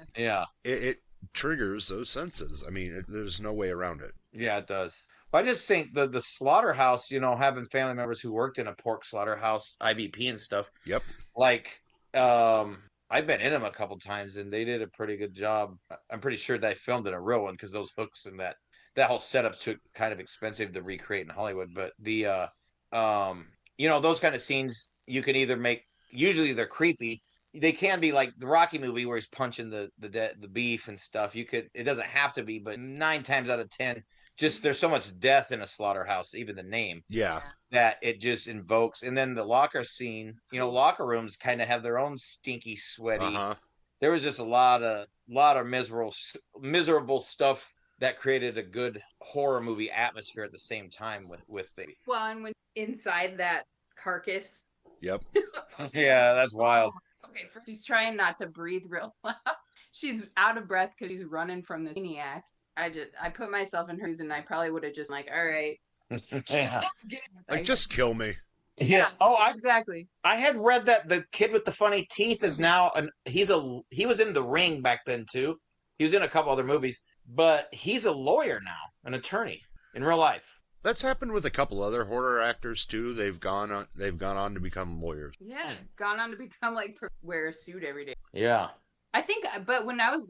triggers those senses. I mean, there's no way around it. Yeah, it does. Well, I just think the slaughterhouse, having family members who worked in a pork slaughterhouse, IBP and stuff. Yep. Like, I've been in them a couple times, and they did a pretty good job. I'm pretty sure they filmed in a real one because those hooks and that whole setup's too kind of expensive to recreate in Hollywood. But the those kind of scenes you can either make. Usually they're creepy. They can be like the Rocky movie where he's punching the beef and stuff. It doesn't have to be, but 9 times out of 10, just there's so much death in a slaughterhouse, even the name. Yeah. That it just invokes. And then the locker scene, locker rooms kind of have their own stinky, sweaty. Uh-huh. There was just a lot of miserable stuff that created a good horror movie atmosphere at the same time with the. Well, and when inside that carcass. Yep. Yeah, that's wild. Okay, she's trying not to breathe real loud. She's out of breath because she's running from the maniac. I put myself in her shoes, and I probably would have just all right. Yeah. Like, just kill me. Yeah. Oh, exactly. I had read that the kid with the funny teeth is now he was in The Ring back then too. He was in a couple other movies, but he's a lawyer now, an attorney in real life. That's happened with a couple other horror actors too. They've gone on to become lawyers. Yeah, gone on to become wear a suit every day. Yeah. I think, but when I was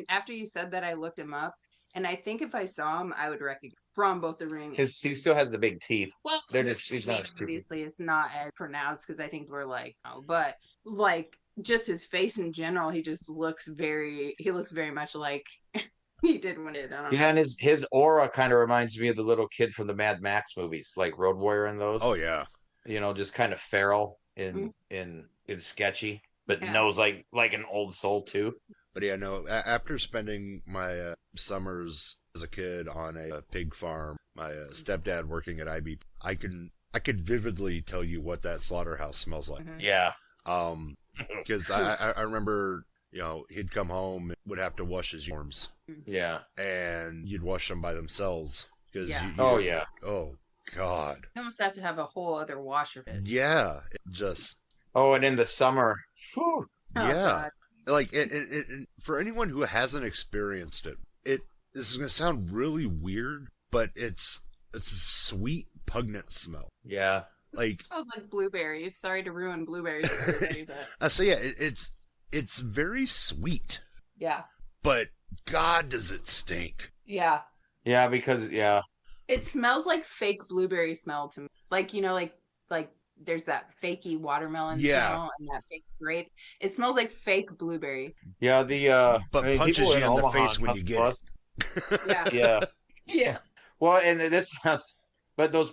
after you said that, I looked him up, and I think if I saw him, I would recognize from both The Ring. He still has the big teeth. Well, he's not as creepy. Obviously, it's not as pronounced because I think we're but just his face in general, he looks very much like he did when it. Yeah, and his aura kind of reminds me of the little kid from the Mad Max movies, like Road Warrior and those. Oh yeah. Just kind of feral and sketchy, but knows like an old soul too. But yeah, no. After spending my summers as a kid on a pig farm, my stepdad working at IBP, I could vividly tell you what that slaughterhouse smells like. Mm-hmm. Yeah. Because I remember, he'd come home and would have to wash his uniforms. Yeah. And you'd wash them by themselves. Yeah. Oh, God. You almost have to have a whole other washer. Yeah. It just. Oh, and in the summer. Whew. Yeah. God. Like, it, for anyone who hasn't experienced it, this is going to sound really weird, but it's a sweet, pungent smell. Yeah. Like, it smells like blueberries. Sorry to ruin blueberries for everybody, but so yeah, it's very sweet. Yeah. But God, does it stink? Yeah. Yeah, because it smells like fake blueberry smell to me. Like there's that fakey watermelon smell and that fake grape. It smells like fake blueberry. Yeah, but punches you in the face when you get it. Yeah. Yeah. Yeah. Well, and this sounds. But those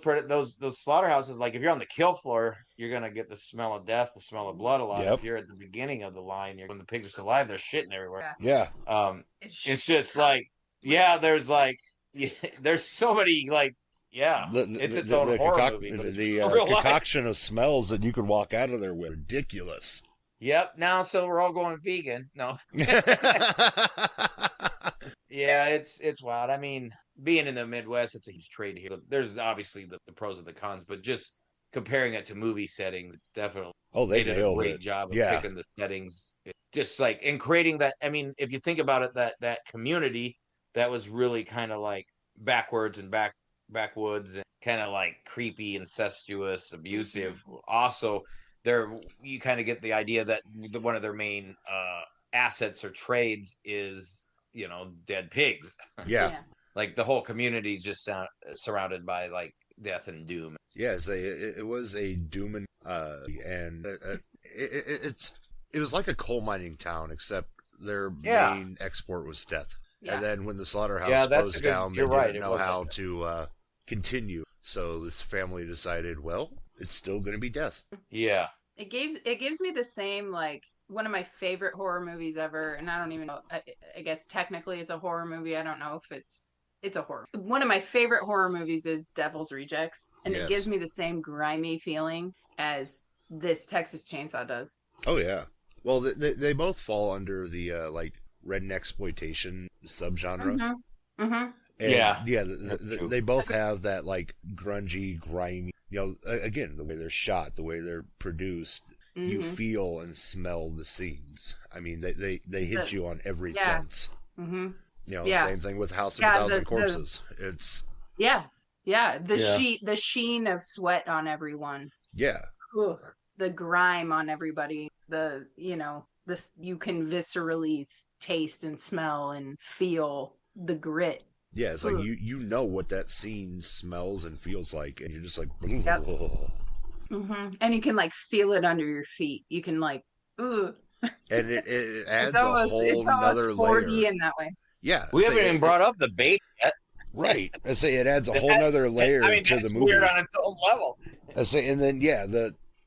slaughterhouses, like if you're on the kill floor, you're gonna get the smell of death, the smell of blood a lot. Yep. If you're at the beginning of the line, when the pigs are still alive, they're shitting everywhere. Yeah. It's just there's so many it's its own horror movie. But the concoction of smells that you could walk out of there with, ridiculous. Yep. Now, so we're all going vegan. No. Yeah, it's wild. I mean, being in the Midwest, it's a huge trade here. There's obviously the pros and the cons, but just comparing it to movie settings, definitely. Oh, they did a nailed great it. job of Yeah. picking the settings, just like and creating that. I mean, if you think about it, that community that was really kind of like backwards and backwoods and kind of like creepy, incestuous, abusive. Also, there you kind of get the idea that one of their main assets or trades is dead pigs. Yeah. Like the whole community is just surrounded by like death and doom. Yeah, it was a doom and it was like a coal mining town, except their main export was death. Yeah. And then when the slaughterhouse closed down, they didn't know how to continue. So this family decided, well, it's still going to be death. Yeah. It gives me the same, like, one of my favorite horror movies ever, and I don't even know, I guess technically it's a horror movie. I don't know if it's a horror. One of my favorite horror movies is Devil's Rejects, and it gives me the same grimy feeling as this Texas Chainsaw does. Oh, yeah. Well, they both fall under the, like, redneck-exploitation subgenre. Mm-hmm. Mm-hmm. And they both have that, like, grungy, grimy, again, the way they're shot, the way they're produced, you feel and smell the scenes. I mean, they hit you on every sense. Mm-hmm. Same thing with House of a Thousand Corpses. It's the sheen of sweat on everyone. Yeah. Ugh. The grime on everybody. This you can viscerally taste and smell and feel the grit. Yeah, it's like you know what that scene smells and feels like, and you're just like, yep. Mm-hmm. And you can like feel it under your feet. You can like, ugh. And it adds it's another layer in that way. Yeah, we haven't even brought up the bait yet. Right, I say it adds a whole nother layer to the movie. Weird on its own level. I say, and then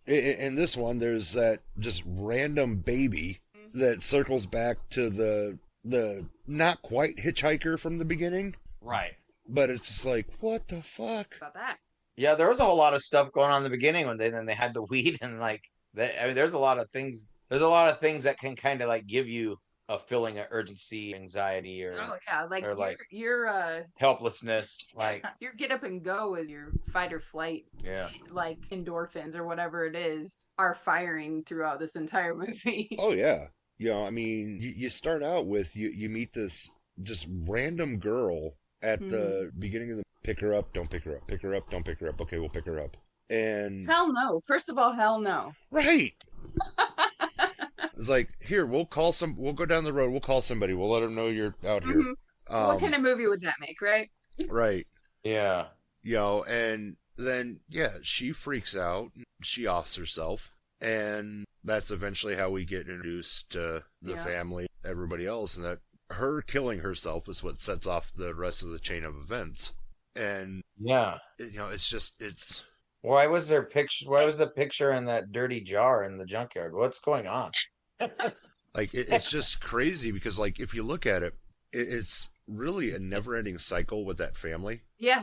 in this one, there's that just random baby that circles back to the not quite hitchhiker from the beginning. Right. But it's just like, what the fuck? About that. Yeah, there was a whole lot of stuff going on in the beginning when they had the weed and like there's a lot of things. There's a lot of things that can kind of like give you a feeling of urgency, anxiety, or your helplessness, like your get up and go is your fight or flight. Yeah, like endorphins or whatever it is are firing throughout this entire movie. Oh yeah, I mean, you start out with you meet this just random girl at the beginning of the pick her up, don't pick her up, pick her up, don't pick her up. Okay, we'll pick her up. And hell no. First of all, hell no. Right. It's like, here, we'll go down the road, we'll call somebody, we'll let them know you're out here. What kind of movie would that make, right? Right. Yeah. And then, she freaks out, she offs herself, and that's eventually how we get introduced to the family, everybody else, and that her killing herself is what sets off the rest of the chain of events. And, it's... Why was there Why was the picture in that dirty jar in the junkyard? What's going on? Like it's just crazy because like if you look at it, it's really a never-ending cycle with that family. Yeah.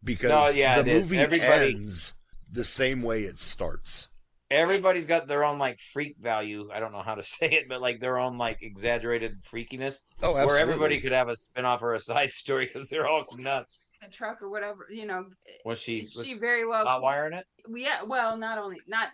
Because the movie ends the same way it starts. Everybody's got their own like freak value. I don't know how to say it, but like their own like exaggerated freakiness. Oh, absolutely. Where everybody could have a spin-off or a side story because they're all nuts. A truck or whatever, Was she very well hot wiring it? Yeah, well, not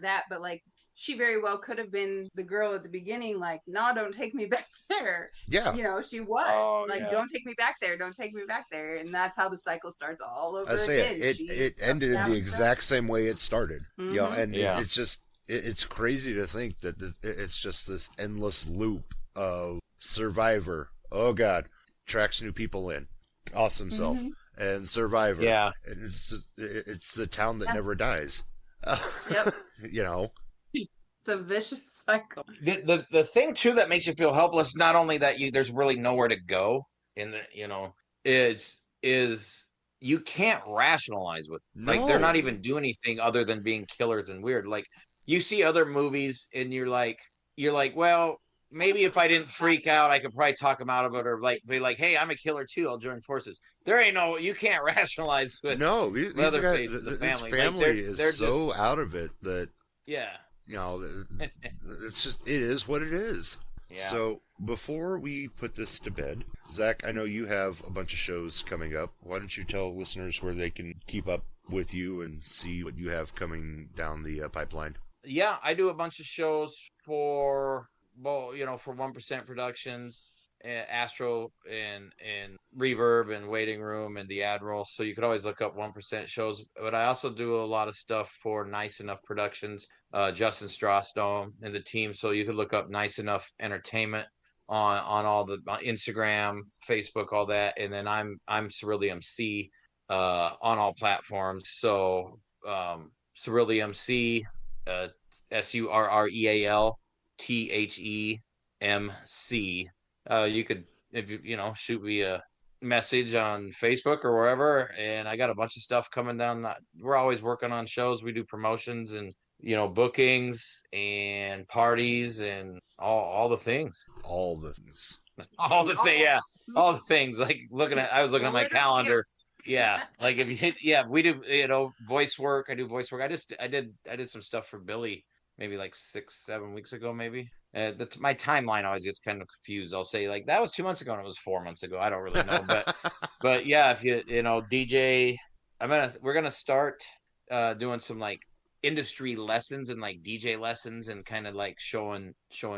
that, but like she very well could have been the girl at the beginning, like, no, don't take me back there. Yeah. She was don't take me back there, don't take me back there. And that's how the cycle starts all over again. It ended in the exact same way it started. And it's just, it's crazy to think that it's just this endless loop of Survivor. Oh, God. Tracks new people in. Offs himself. And Survivor. Yeah. And it's the town that never dies. Yep. It's a vicious cycle. The thing too that makes you feel helpless, not only that there's really nowhere to go in the is you can't rationalize with like they're not even doing anything other than being killers and weird. Like you see other movies and you're like, well, maybe if I didn't freak out, I could probably talk them out of it, or like be like, "Hey, I'm a killer too. I'll join forces." There ain't you can't rationalize with these guys, the family. This family is so just out of it that it's just it is what it is. Yeah. So before we put this to bed, Zach, I know you have a bunch of shows coming up. Why don't you tell listeners where they can keep up with you and see what you have coming down the pipeline? Yeah, I do a bunch of shows for, well, for 1% Productions, Astro and Reverb and Waiting Room and the Admiral. So you could always look up 1% shows. But I also do a lot of stuff for Nice Enough Productions, Justin Strawstone and the team. So you could look up Nice Enough Entertainment on all the Instagram, Facebook, all that. And then I'm Surreal the MC on all platforms. So Surreal the MC, SurrealThemC. You could, if shoot me a message on Facebook or wherever, and I got a bunch of stuff coming down. We're always working on shows. We do promotions and bookings and parties and all the things. All the things. All the things, yeah, all the things. Like I was looking at my calendar. Yeah, like if we do voice work. I do voice work. I did some stuff for Billy maybe like 6-7 weeks ago, maybe. My timeline always gets kind of confused. I'll say like that was 2 months ago and it was 4 months ago. I don't really know, but yeah, if DJ, we're gonna start doing some like industry lessons and like DJ lessons and kind of like showing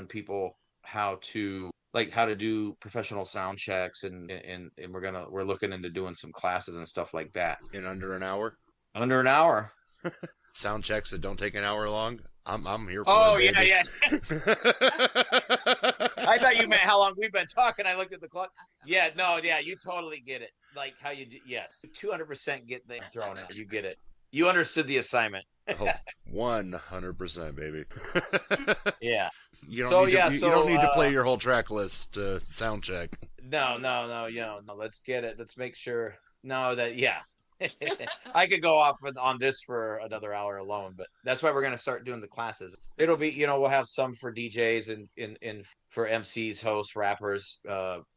people how to do professional sound checks and we're looking into doing some classes and stuff like that in under an hour. Sound checks that don't take an hour long. I'm here for it. Yeah. I thought you meant how long we've been talking. I looked at the clock. Yeah, no, yeah, you totally get it. Like how you do. Yes, 200% get the thrown in. You get it. You understood the assignment. 100%, baby. Yeah. You don't need to play your whole track list to sound check. No. Let's get it. Let's make sure. Yeah. I could go off on this for another hour alone, but that's why we're going to start doing the classes. It'll be, we'll have some for DJs and for MCs, hosts, rappers,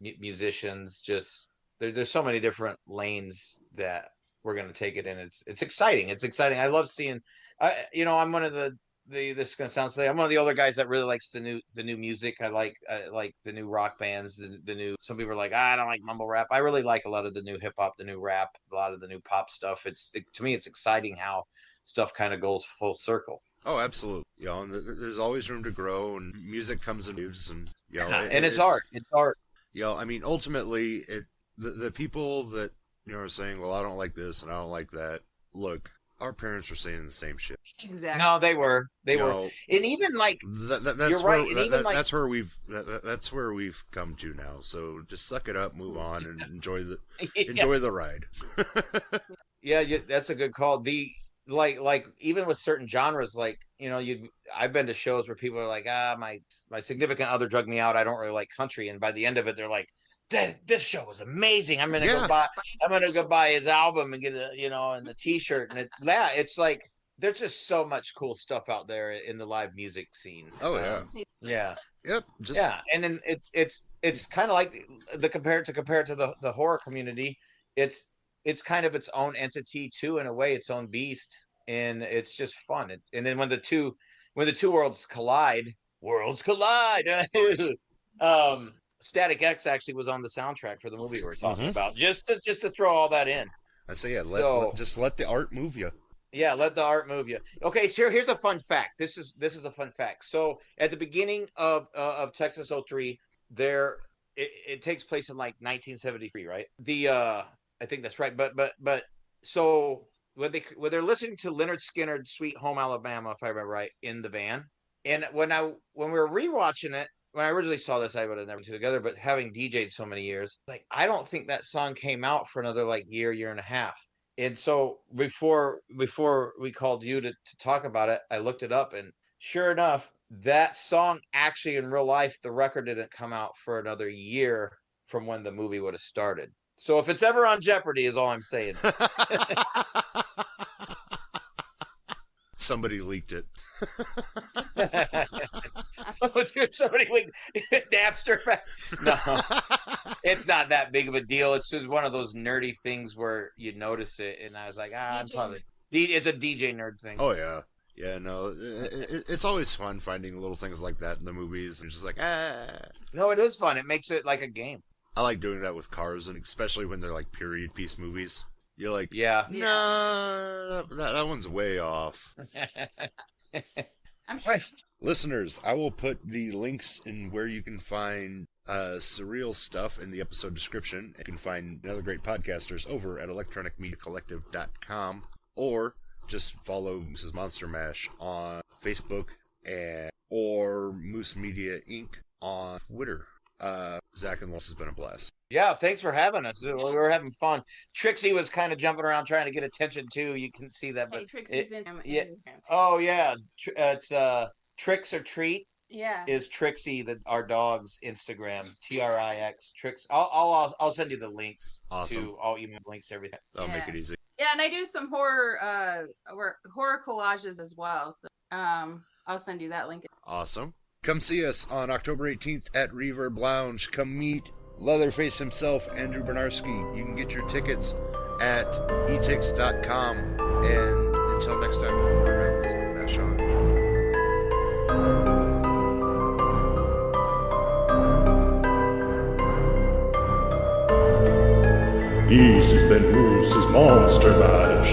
musicians. Just there's so many different lanes that we're going to take it in. It's exciting. It's exciting. I love seeing. I'm one of this is gonna sound silly. I'm one of the older guys that really likes the new music. I like the new rock bands, the new. Some people are like, I don't like mumble rap. I really like a lot of the new hip hop, the new rap, a lot of the new pop stuff. To me, it's exciting how stuff kind of goes full circle. Oh, absolutely. And there's always room to grow, and music comes in waves, and it's art. It's art. Ultimately, the people that are saying, well, I don't like this and I don't like that. Look. Our parents were saying the same shit. Exactly. No, they were, and even like you're right. And even like that's where we've come to now. So just suck it up, move on, and enjoy the ride. Yeah, that's a good call. The like even with certain genres, like I've been to shows where people are like, my significant other drugged me out. I don't really like country, and by the end of it, they're like, this show was amazing. I'm gonna go buy his album and get and the T-shirt and it's like there's just so much cool stuff out there in the live music scene. Oh yeah, yeah, yep, and then it's kind of like compare to the horror community. It's kind of its own entity too, in a way, its own beast, and it's just fun. And then when the two worlds collide. Static X actually was on the soundtrack for the movie we were talking about. Just to throw all that in. I say, just let the art move you. Yeah, let the art move you. Okay, so here's a fun fact. This is a fun fact. So at the beginning of Texas 03, it takes place in like 1973, right? I think that's right. But so when they're listening to Lynyrd Skynyrd's Sweet Home Alabama, if I remember right, in the van, and when we were rewatching it. When I originally saw this, I would have never put it together, but having DJ'd so many years, like I don't think that song came out for another like year and a half. And so before we called you to talk about it, I looked it up, and sure enough, that song actually in real life, the record didn't come out for another year from when the movie would have started. So if it's ever on Jeopardy, is all I'm saying. Somebody leaked it. Somebody leaked Napster. No, it's not that big of a deal. It's just one of those nerdy things where you notice it, and I was like, I'm probably. It's a DJ nerd thing. Oh yeah. Yeah, no, it's always fun finding little things like that in the movies. It's just like, No, it is fun. It makes it like a game. I like doing that with cars, and especially when they're like period piece movies. You're like, Yeah. nah, that one's way off. I'm sure. Listeners, I will put the links in where you can find Surreal stuff in the episode description. You can find other great podcasters over at electronicmediacollective.com, or just follow Mrs. Monster Mash on Facebook or Moose Media Inc. on Twitter. Zach and Lois has been a blast. Yeah, thanks for having us. We were having fun. Trixie was kind of jumping around trying to get attention too. You can see that. But Trixie's in. Yeah. Oh yeah. It's Tricks or Treat. Yeah. Is Trixie our dog's Instagram? Trix. Trix. I'll send you the links. Awesome. To all email links, everything. That'll make it easy. Yeah, and I do some horror collages as well. So I'll send you that link. Awesome. Come see us on October 18th at Reverb Lounge. Come meet Leatherface himself, Andrew Bernarski. You can get your tickets at etix.com. And until next time, remember, mash on. This has been Moose's Monster Mash.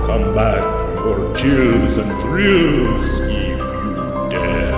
Come back for more chills and thrills if you dare.